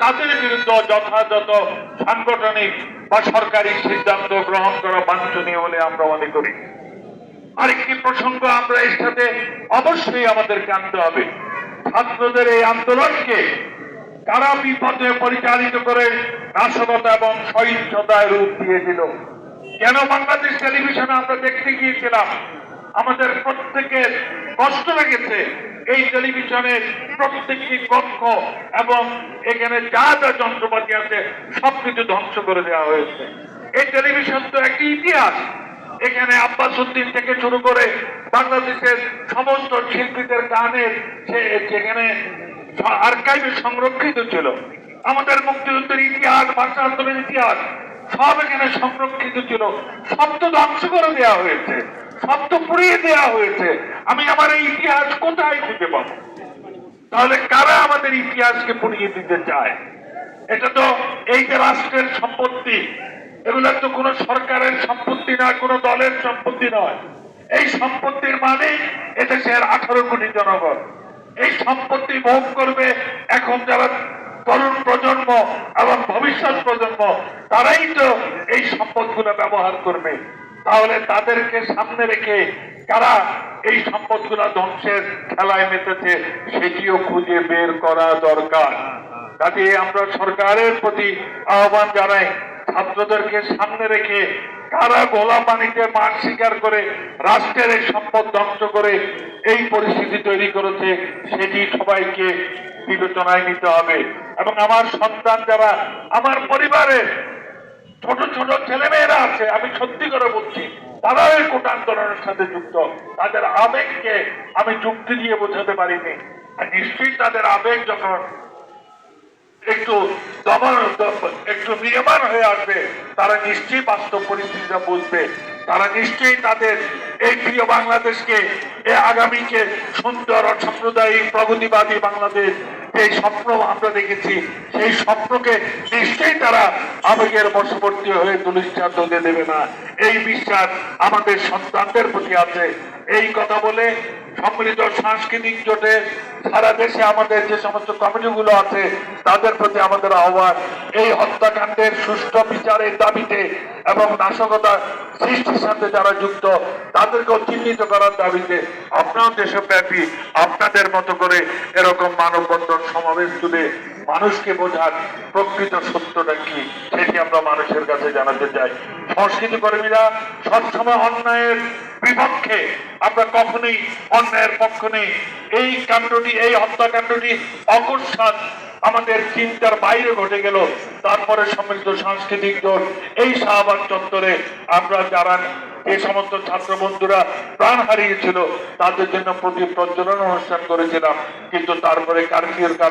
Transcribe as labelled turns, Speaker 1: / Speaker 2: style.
Speaker 1: তাদের বিরুদ্ধে যথাযথ সাংগঠনিক বা সরকারি সিদ্ধান্ত গ্রহণ করা বাঞ্ছনীয় বলে আমরা মনে করি। আরেকটি প্রসঙ্গ আমরা এর সাথে অবশ্যই আমাদেরকে আনতে হবে, ছাত্রদের এই আন্দোলনকে কারা বিপথে পরিচালিত করে নাশকতা এবং সহিংসতায় রূপ দিয়েছিল। কেন বাংলাদেশ টেলিভিশনে আমরা দেখতে গিয়েছিলাম, আমাদের প্রত্যেকের কষ্ট লেগেছে। এই টেলিভিশনের প্রত্যেকটি কক্ষ এবং এখানে যা যা যন্ত্রপাতি আছে সবকিছু ধ্বংস করে দেওয়া হয়েছে। এই টেলিভিশন তো একটি ইতিহাস। এখানে আব্বাস উদ্দিন থেকে শুরু করে বাংলাদেশের সমস্ত শিল্পীদের গানের যেখানে আর্কাইভে সংরক্ষিত ছিল, আমাদের মুক্তিযুদ্ধের ইতিহাস, ভাষা আন্দোলনের ইতিহাস সব এখানে সংরক্ষিত ছিল। সব তো ধ্বংস করে দেওয়া হয়েছে, সব তো পুড়িয়ে দেওয়া হয়েছে। আমি আমার এই ইতিহাস কোথায় খুঁজে পাবো? তাহলে কারা আমাদের ইতিহাসকে পুড়িয়ে দিতে চায়? এটা তো এই যে রাষ্ট্রের সম্পত্তি, এগুলো তো কোনো সরকারের সম্পত্তি না, কোনো দলের সম্পত্তি নয়। এই সম্পত্তির মালিক এদেশের 18 কোটি জনগণ। এই সম্পত্তি ভোগ করবে এখন যারা তরুণ প্রজন্ম এবং ভবিষ্যৎ প্রজন্ম, তারাই তো এই সম্পদগুলো ব্যবহার করবে। তাহলে তাদেরকে সামনে রেখে কারা এই সম্পদগুলো ধ্বংসের খেলায় মেতেছে সেটিও খুঁজে বের করা দরকার। কাজে আমরা সরকারের প্রতি আহ্বান জানাই, ছাত্রদেরকে সামনে রেখে কারা গোলাম বাণিজ্যের মাঠ স্বীকার করে রাষ্ট্রের এই সম্পদ ধ্বংস করে এই পরিস্থিতি তৈরি করেছে সেটি সবাইকে বিবেচনায় নিতে হবে। এবং আমার সন্তান যারা, আমার পরিবারের ছোট ছোট ছেলেমেয়েরা আছে, আমি সত্যি করে বলছি, তারাও এই কোটা আন্দোলনের সাথে যুক্ত। তাদের আবেগকে আমি যুক্তি দিয়ে বোঝাতে পারিনি। আর নিশ্চয়ই তাদের আবেগ যখন একটু একটু নিয়মান হয়ে আসবে, তারা নিশ্চয়ই বাস্তব পরিস্থিতিটা বুঝবে। তারা নিশ্চয়ই তাদের এই প্রিয় বাংলাদেশকে, এই আগামীকে সুন্দর ও সাম্প্রদায়িক প্রগতিবাদী বাংলাদেশ, এই স্বপ্ন আমরা দেখেছি, সেই স্বপ্নকে নিশ্চয়ই তারা আবেগের বশবর্তী হয়ে তুলিশ্বাস হতে দেবে না। এই বিশ্বাস আমাদের সন্তানদের প্রতি আছে। এই কথা বলে সম্মিলিত সাংস্কৃতিক জোটে সারা দেশে আমাদের যে সমস্ত কমিটিগুলো আছে তাদের প্রতি আমাদের আহ্বান, এই হত্যাকাণ্ডের সুষ্ঠু বিচারের দাবিতে এবং নাশকতা সৃষ্টির সাথে যারা যুক্ত তাদেরকেও চিহ্নিত করার দাবিতে আপনার দেশব্যাপী আপনাদের মতো করে এরকম মানববন্ধন সমাবেশ তুলে মানুষকে বোঝার প্রকৃত সত্যটা কি সেটি আমরা মানুষের কাছে জানাতে চাই। সংস্কৃতি কর্মীরা সবসময় অন্যায়ের বিপক্ষে, আমরা কখনোই অন্যায়ের পক্ষ নেই। এই কাণ্ডটি, এই হত্যাকাণ্ডটি অকস্মাৎ আমাদের চিন্তার বাইরে ঘটে গেল। তারপরে সম্মিলিত সাংস্কৃতিক দল এই শাহবাগ চত্বরে আমরা যারা এই সমস্ত ছাত্র বন্ধুরা প্রাণ হারিয়েছিল তাদের জন্য প্রতি প্রজ্বলন অনুষ্ঠান করেছিলাম, কিন্তু তারপরে কারফিউর কারণে